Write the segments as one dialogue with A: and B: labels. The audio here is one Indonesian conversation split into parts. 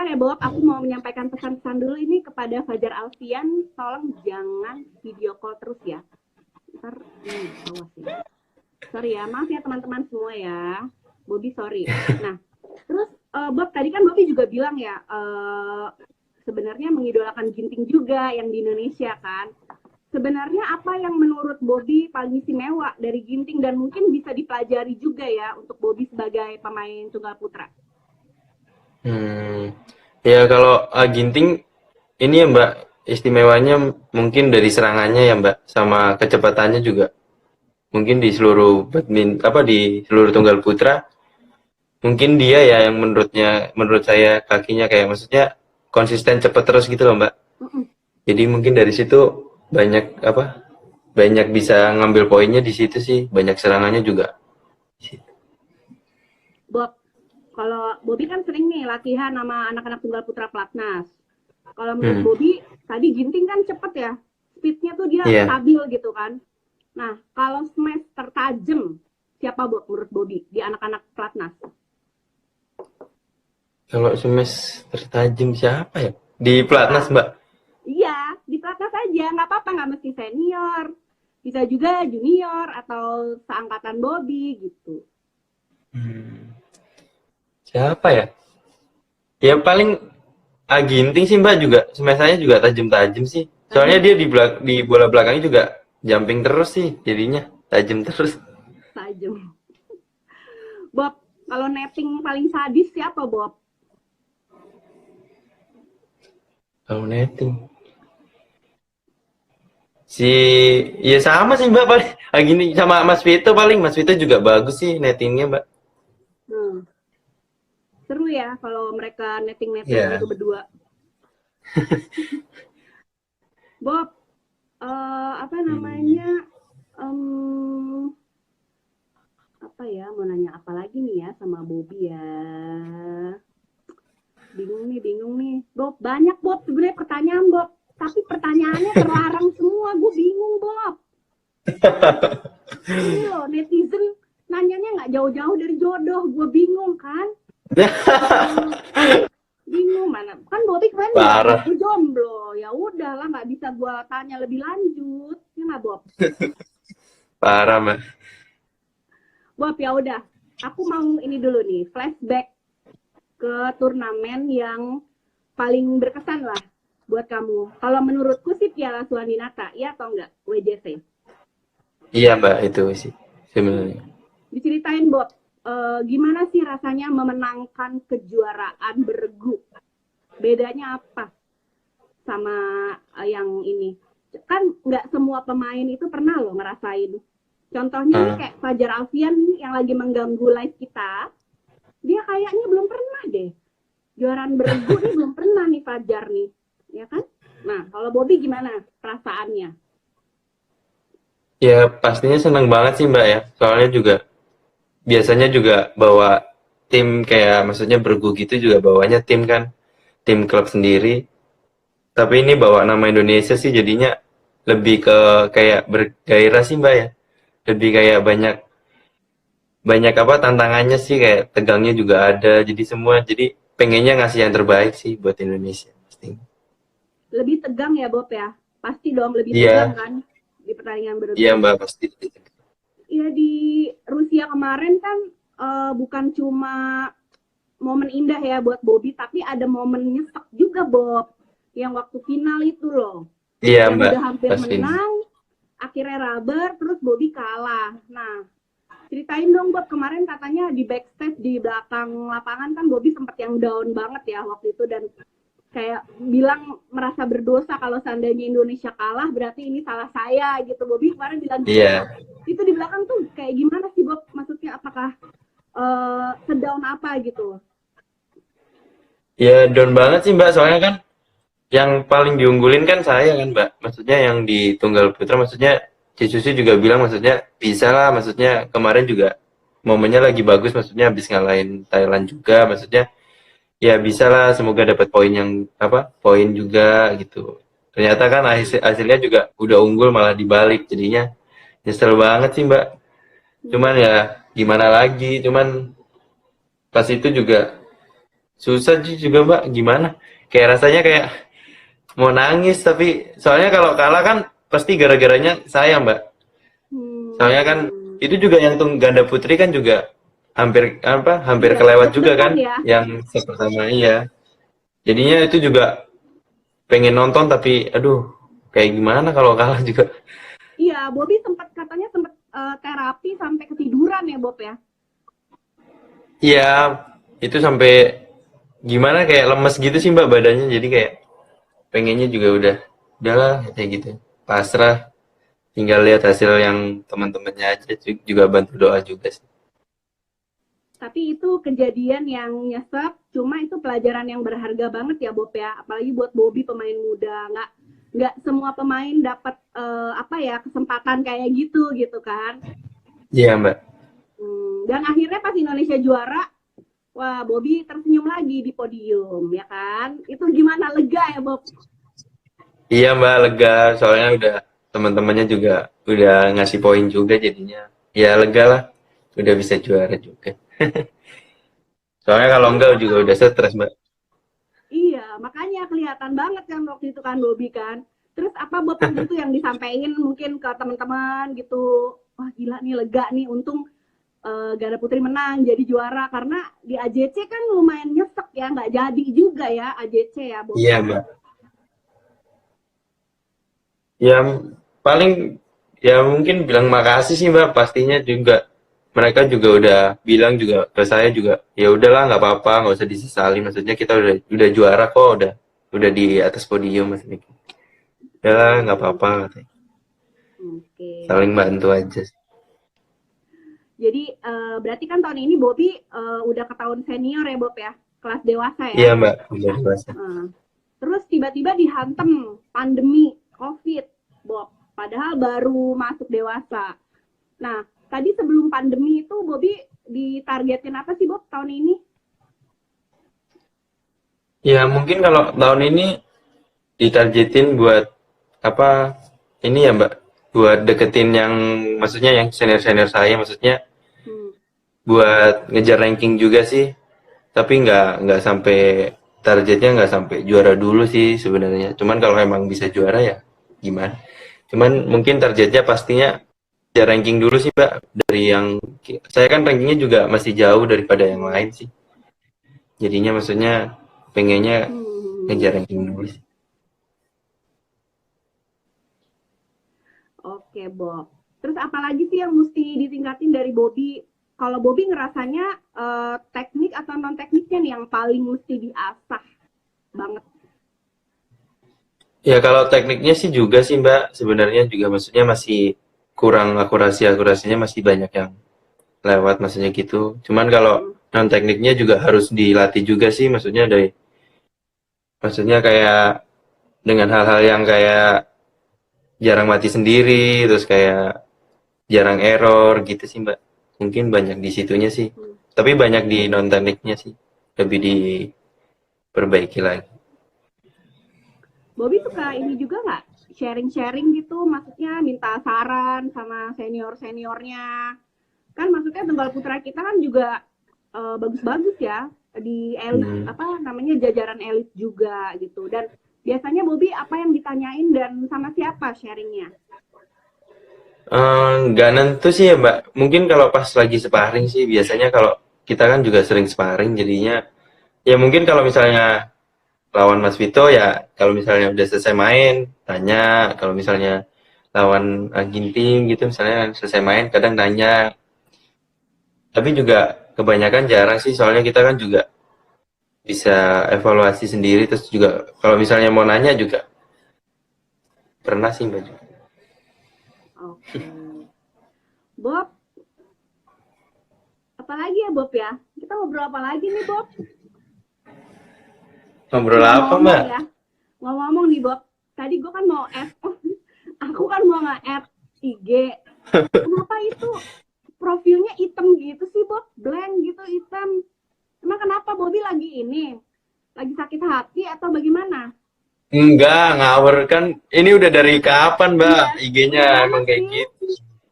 A: ya Bob, aku mau menyampaikan pesan-pesan dulu ini kepada Fajar Alfian, tolong jangan video call terus ya. Ntar awas ya. Sorry ya, maaf ya teman-teman semua ya. Bobby sorry. Nah, terus Bob tadi kan Bobby juga bilang ya, sebenarnya mengidolakan Ginting juga yang di Indonesia kan. Sebenarnya apa yang menurut Bobby paling istimewa dari Ginting dan mungkin bisa dipelajari juga ya untuk Bobby sebagai pemain tunggal putra?
B: Ya kalau Ginting ini ya Mbak, istimewanya mungkin dari serangannya ya Mbak, sama kecepatannya juga. Mungkin di seluruh di seluruh tunggal putra, mungkin dia ya yang menurut saya kakinya kayak maksudnya konsisten cepet terus gitu loh Mbak. Jadi mungkin dari situ banyak bisa ngambil poinnya di situ sih, banyak serangannya juga.
A: Bob, kalau Bobby kan sering nih latihan sama anak-anak tunggal putra pelatnas. Kalau menurut Bobby, tadi Ginting kan cepet ya, speednya tuh dia stabil gitu kan. Nah, kalau smash tertajam, siapa Bob menurut Bobby di anak-anak pelatnas?
B: Kalau smash tertajam siapa ya? Di pelatnas Mbak?
A: Iya, di pelatnas aja, nggak apa-apa, nggak mesti senior. Bisa juga junior atau seangkatan Bobby gitu.
B: Siapa ya? Ya paling Ginting sih Mbak, juga smash-nya juga tajam-tajam sih. Soalnya dia di bola belakangnya juga jumping terus sih, jadinya tajam terus.
A: Tajam. Bob, kalau netting paling sadis siapa Bob?
B: Kalau netting ya sama sih Mbak, paling gini sama Mas Vito, paling Mas Vito juga bagus sih nettingnya Mbak.
A: Seru ya kalau mereka netting-netting gitu berdua. Bob, apa namanya? Apa ya, mau nanya apa lagi nih ya sama Bobby ya? Bingung nih. Bob, banyak Bob sebenarnya pertanyaan Bob. Tapi pertanyaannya terlarang semua, gue bingung Bob. Ini loh, netizen nanyanya nggak jauh-jauh dari jodoh, gue bingung kan? Bingung mana? Kan Bobby kemarin bilang gue jomblo, ya udahlah nggak bisa gue tanya lebih lanjut, ya nggak Bob?
B: Parah Mbak.
A: Bob ya udah, aku mau ini dulu nih, flashback ke turnamen yang paling berkesan lah buat kamu. Kalau menurutku sih Piala Suaminata, ya atau enggak? WJC.
B: Iya Mbak, itu sih sebenarnya.
A: Diceritain Bob, gimana sih rasanya memenangkan kejuaraan bergu? Bedanya apa sama yang ini? Kan nggak semua pemain itu pernah loh ngerasain. Contohnya nih kayak Fajar Alfian yang lagi mengganggu live kita, dia kayaknya belum pernah deh. Juaraan bergu nih belum pernah nih Fajar nih, ya kan? Nah, kalau Bobby gimana perasaannya?
B: Ya pastinya senang banget sih Mbak ya, soalnya juga biasanya juga bawa tim kayak maksudnya bergu gitu juga bawanya tim kan, tim klub sendiri. Tapi ini bawa nama Indonesia sih jadinya lebih ke kayak bergairah sih Mbak ya. Lebih kayak banyak banyak tantangannya sih, kayak tegangnya juga ada. Jadi pengennya ngasih yang terbaik sih buat Indonesia pasti.
A: Lebih tegang ya Bob ya? Pasti dong lebih tegang
B: Iya,
A: kan di pertandingan
B: iya
A: bergu.
B: Mbak pasti.
A: Iya di Rusia kemarin kan bukan cuma momen indah ya buat Bobby, tapi ada momen nyesek juga Bob. Yang waktu final itu loh.
B: Iya
A: Yang
B: Mbak,
A: udah hampir
B: pasti.
A: menang, akhirnya rubber, terus Bobby kalah. Nah, ceritain dong Bob, kemarin katanya di backstage di belakang lapangan kan Bobby sempat yang down banget ya waktu itu dan kayak bilang merasa berdosa kalau seandainya Indonesia kalah berarti ini salah saya gitu. Bobby kemarin bilang gitu.
B: Iya.
A: Itu di belakang tuh kayak gimana sih Bob? Maksudnya apakah sedown apa gitu?
B: Ya down banget sih Mbak, soalnya kan yang paling diunggulin kan saya kan Mbak. Maksudnya yang di tunggal putra, maksudnya Cicuci juga bilang maksudnya bisa lah, maksudnya kemarin juga momennya lagi bagus, maksudnya habis ngalahin Thailand juga, maksudnya ya bisa lah, semoga dapat poin yang poin juga gitu. Ternyata kan hasilnya juga udah unggul malah dibalik, jadinya nyesel banget sih Mbak. Cuman ya gimana lagi, cuman pas itu juga susah juga Mbak, gimana? Kayak rasanya kayak mau nangis, tapi soalnya kalau kalah kan pasti gara-garanya saya Mbak. Soalnya kan
A: Hmm,
B: itu juga yang ganda putri kan juga hampir apa? Hampir
A: iya,
B: kelewat juga
A: deg-degan
B: kan,
A: ya.
B: yang set pertama iya. Jadinya itu juga pengen nonton tapi aduh kayak gimana kalau kalah juga.
A: Iya, Bobby sempat katanya sempat terapi sampai ketiduran ya, Bob ya.
B: Iya, itu sampai gimana kayak lemes gitu sih Mbak badannya. Jadi kayak pengennya juga udahlah kayak gitu. Pasrah, tinggal lihat hasil yang teman-temannya aja juga bantu doa juga sih.
A: Tapi itu kejadian yang nyesek, cuma itu pelajaran yang berharga banget ya, Bob ya. Apalagi buat Bobby pemain muda, nggak semua pemain dapat apa ya kesempatan kayak gitu gitu kan.
B: Iya Mbak.
A: Dan akhirnya pas Indonesia juara, wah Bobby tersenyum lagi di podium ya kan. Itu gimana, lega ya Bob?
B: Iya Mbak, lega soalnya udah teman-temannya juga udah ngasih poin juga jadinya. Ya lega lah, udah bisa juara juga. Soalnya kalau
A: Terus
B: enggak juga
A: apa?
B: udah stres Mbak.
A: Iya, makanya kelihatan banget kan waktu itu kan Bobby kan. Terus apa Bob waktu itu yang disampaikan mungkin ke teman-teman gitu. Wah gila nih, lega nih, untung Ganda Putri menang jadi juara karena di AJC kan lumayan nyesek ya, nggak jadi juga ya AJC ya Bob
B: Iya
A: ya.
B: Mbak. Ya paling ya mungkin bilang makasih sih Mbak pastinya juga. Mereka juga udah bilang juga ke saya juga ya udahlah nggak apa-apa nggak usah disesali maksudnya kita udah juara kok udah di atas podium maksudnya. Udahlah nggak
A: Hmm,
B: apa-apa katanya.
A: oke.
B: Saling bantu aja.
A: Jadi berarti kan tahun ini Bobby udah ke tahun senior ya Bob ya, kelas dewasa ya.
B: Iya Mbak, udah dewasa.
A: Terus tiba-tiba dihantem pandemi COVID, Bob. Padahal baru masuk dewasa. Nah, tadi sebelum pandemi itu Bobby ditargetin apa sih Bob tahun ini?
B: Ya mungkin kalau tahun ini ditargetin buat apa ini ya Mbak buat deketin yang maksudnya yang senior-senior saya maksudnya
A: Hmm.
B: buat ngejar ranking juga sih tapi nggak sampai targetnya nggak sampai juara dulu sih sebenarnya cuman kalau emang bisa juara ya gimana cuman mungkin targetnya pastinya ngejar ranking dulu sih Mbak dari yang saya kan rankingnya juga masih jauh daripada yang lain sih jadinya maksudnya pengennya ngejar
A: Hmm.
B: ranking dulu sih.
A: Oke, Bob. Terus apalagi sih yang mesti ditingkatin dari Bobby? Kalau Bobby ngerasanya teknik atau non tekniknya nih yang paling mesti diasah banget.
B: Ya kalau tekniknya sih juga sih Mbak, sebenarnya juga maksudnya masih kurang akurasinya masih banyak yang lewat maksudnya gitu. Cuman kalau
A: Hmm.
B: non tekniknya juga harus dilatih juga sih maksudnya maksudnya kayak dengan hal-hal yang kayak jarang mati sendiri terus kayak jarang error gitu sih Mbak. Mungkin banyak di situnya sih.
A: Hmm.
B: Tapi banyak di non tekniknya sih. Lebih diperbaiki lagi.
A: Bobby suka ini juga nggak? Sharing-sharing gitu, maksudnya minta saran sama senior-seniornya. Kan maksudnya tunggal putra kita kan juga bagus-bagus ya di elit
B: Hmm.
A: apa namanya jajaran elit juga gitu. Dan biasanya Bobby apa yang ditanyain dan sama siapa sharingnya?
B: Nggak nentu sih ya Mbak. Mungkin kalau pas lagi sparring sih biasanya kalau kita kan juga sering sparring jadinya ya mungkin kalau misalnya lawan Mas Vito ya kalau misalnya udah selesai main tanya kalau misalnya lawan Ginting gitu misalnya selesai main kadang tanya tapi juga kebanyakan jarang sih soalnya kita kan juga bisa evaluasi sendiri terus juga kalau misalnya mau nanya juga pernah sih Mbak.
A: Oke. Bob, apalagi ya Bob ya? Kita ngobrol apa lagi nih Bob?
B: Ngobrol apa
A: Ngomong-ngomong
B: Mbak?
A: ya, ngomong-ngomong nih Bob. Tadi gue kan mau add, aku kan mau nge-add IG. Kenapa itu profilnya hitam gitu sih Bob? Blank gitu hitam. Emang kenapa Bobby lagi ini? Lagi sakit hati atau bagaimana?
B: Enggak, ngawur kan. Ini udah dari kapan, Mbak?
A: Iya,
B: IG-nya
A: udah lama
B: emang kayak
A: sih.
B: gitu.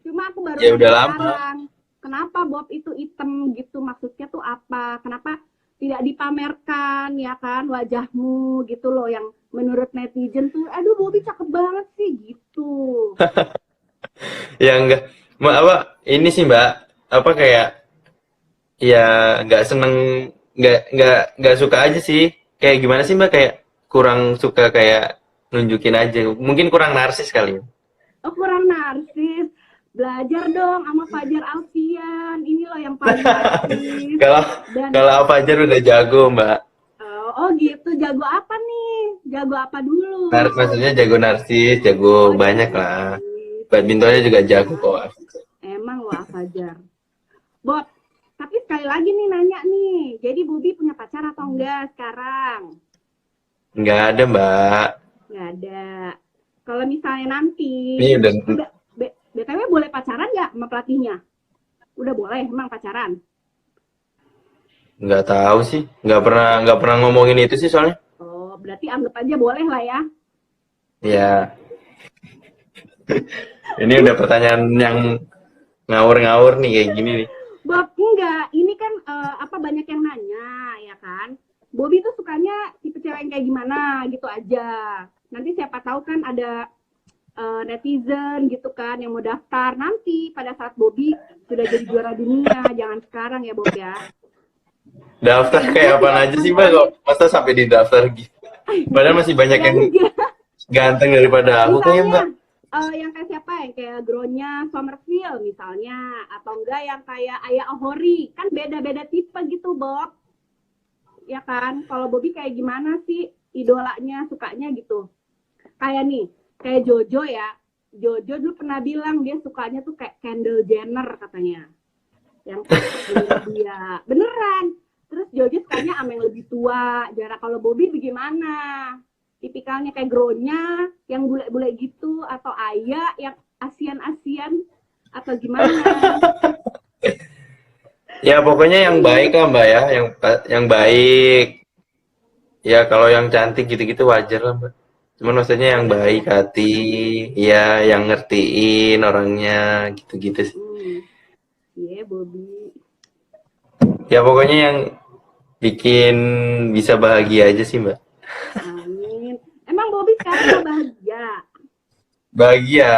A: Cuma aku baru
B: Ya
A: nanya
B: udah lama.
A: sekarang. Kenapa Bob itu hitam gitu? Maksudnya tuh apa? Kenapa tidak dipamerkan ya kan wajahmu gitu loh yang menurut netizen tuh aduh Bobby cakep banget sih gitu.
B: Ya enggak, apa ini sih Mbak, apa kayak ya nggak seneng, nggak suka aja sih. Kayak gimana sih Mbak, kayak kurang suka kayak nunjukin aja. Mungkin kurang narsis kali.
A: Oh kurang narsis, belajar dong sama Fajar Alfian ini loh yang paling narsis.
B: Kalau
A: Dan
B: kalau apa aja udah jago Mbak.
A: oh gitu, jago apa nih, jago apa dulu?
B: Maksudnya jago narsis, jago
A: Oh
B: banyak
A: jago
B: lah.
A: narsis,
B: Badmintonnya juga jago
A: wah
B: kok.
A: emang wah Fajar. Bob, tapi sekali lagi nih nanya nih, jadi Bobi punya pacar atau enggak sekarang?
B: Nggak ada Mbak.
A: Nggak ada. Kalau misalnya nanti,
B: Ini udah
A: BTW boleh pacaran nggak sama pelatihnya? Udah boleh emang pacaran?
B: nggak tahu sih. Nggak pernah ngomongin itu sih soalnya.
A: Oh, berarti anggap aja boleh lah ya.
B: Ya, ini udah pertanyaan yang ngawur-ngawur nih kayak gini nih.
A: Bob, enggak. Ini kan apa banyak yang nanya, ya kan? Bobby tuh sukanya tipe cewek yang kayak gimana gitu aja. Nanti siapa tahu kan ada netizen gitu kan yang mau daftar nanti pada saat Bobby sudah jadi juara dunia. Jangan sekarang ya Bob ya.
B: Daftar kayak apa aja sih Mbak kok masa sampai di daftar gitu. Padahal masih banyak
A: Ya
B: yang
A: enggak.
B: ganteng daripada aku kayaknya Mbak.
A: Misalnya yang kayak siapa yang kayak Gronya Somerville misalnya atau enggak yang kayak Ayah Ohori kan beda-beda tipe gitu Bob ya kan kalau Bobby kayak gimana sih idolanya sukanya gitu kayak nih kayak Jojo ya Jojo dulu pernah bilang dia sukanya tuh kayak Kendall Jenner katanya yang dia beneran terus Jojo sukanya sama yang lebih tua jarak kalau Bobby bagaimana tipikalnya kayak Gronya yang bule-bule gitu atau Ayah yang Asian atau gimana?
B: Ya pokoknya yang baik lah Mbak ya, yang baik. Ya kalau yang cantik gitu-gitu wajar lah Mbak. Cuman maksudnya yang
A: Wajar
B: baik
A: ya.
B: hati, ya yang ngertiin orangnya gitu-gitu sih.
A: Iya yeah, Bobby.
B: Ya pokoknya yang bikin bisa bahagia aja sih Mbak.
A: Amin. Emang Bobby sekarang nggak bahagia?
B: Bahagia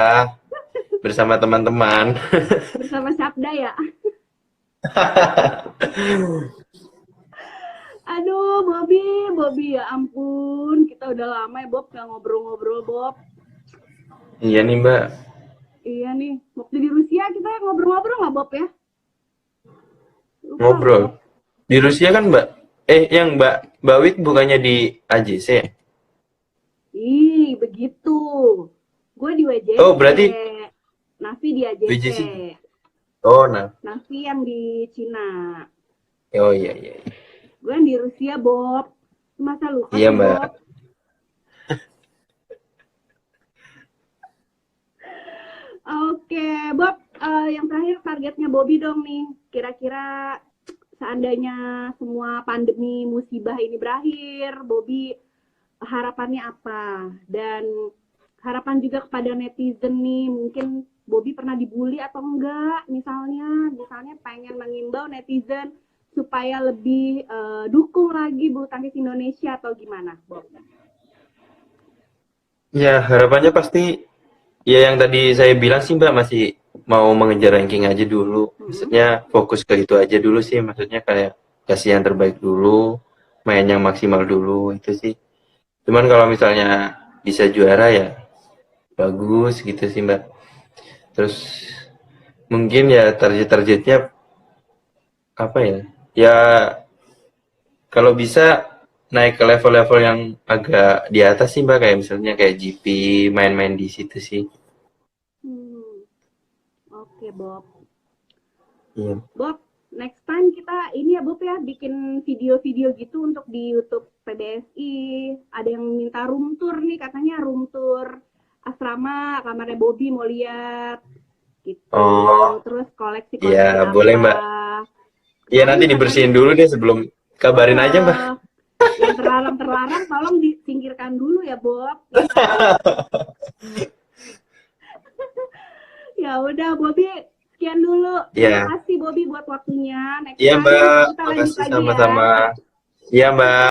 B: bersama teman-teman.
A: Bersama Sabda ya? Aduh, Bobby ya ampun. Kita udah lama ya Bob nggak ngobrol-ngobrol Bob.
B: Iya nih Mbak.
A: Iya nih, waktu di Rusia kita ngobrol-ngobrol nggak Bob ya? Lupa
B: Ngobrol.
A: Bob.
B: Di Rusia kan Mbak? Yang Mbak Wit bukannya di AJC ya?
A: Ih, begitu. Gue di WJC.
B: Oh berarti
A: Nafi di AJC.
B: WJC. Oh nah.
A: Nafi yang di Cina.
B: Oh iya iya.
A: Gue yang di Rusia, Bob. Masa lupa
B: Iya
A: sih,
B: Mbak.
A: Bob? Oke, Bob. Yang terakhir targetnya Bobby dong nih. Kira-kira seandainya semua pandemi musibah ini berakhir, Bobby harapannya apa? Dan harapan juga kepada netizen nih, mungkin Bobby pernah dibully atau enggak? Misalnya pengen mengimbau netizen supaya lebih dukung lagi bulu tangkis Indonesia atau gimana, Bob?
B: Ya harapannya pasti ya yang tadi saya bilang sih Mbak, masih mau mengejar ranking aja dulu. Maksudnya fokus ke itu aja dulu sih. Maksudnya kayak kasih yang terbaik dulu, main yang maksimal dulu itu sih. Cuman kalau misalnya bisa juara ya bagus gitu sih Mbak. Terus mungkin ya targetnya apa ya? Ya kalau bisa naik ke level-level yang agak di atas sih Mbak, kayak misalnya kayak GP, main-main di situ sih.
A: Oke, Bob.
B: Iya.
A: Bob, next time kita ini ya Bob ya bikin video-video gitu untuk di YouTube PBSI. Ada yang minta room tour nih, katanya room tour asrama kamarnya Bobby mau lihat gitu.
B: Oh,
A: Terus koleksi
B: iya
A: apa?
B: boleh Mbak. Iya
A: Soalnya
B: nanti dibersihin dulu deh sebelum kabarin aja Mbak.
A: yang terlarang tolong disingkirkan dulu ya Bob. Ya udah Bobby sekian dulu.
B: Iya.
A: Terima kasih Bobby buat waktunya. Next
B: Iya
A: time
B: Mbak,
A: kita lanjut
B: makasih
A: lagi
B: sama-sama.
A: ya.
B: Iya Mbak.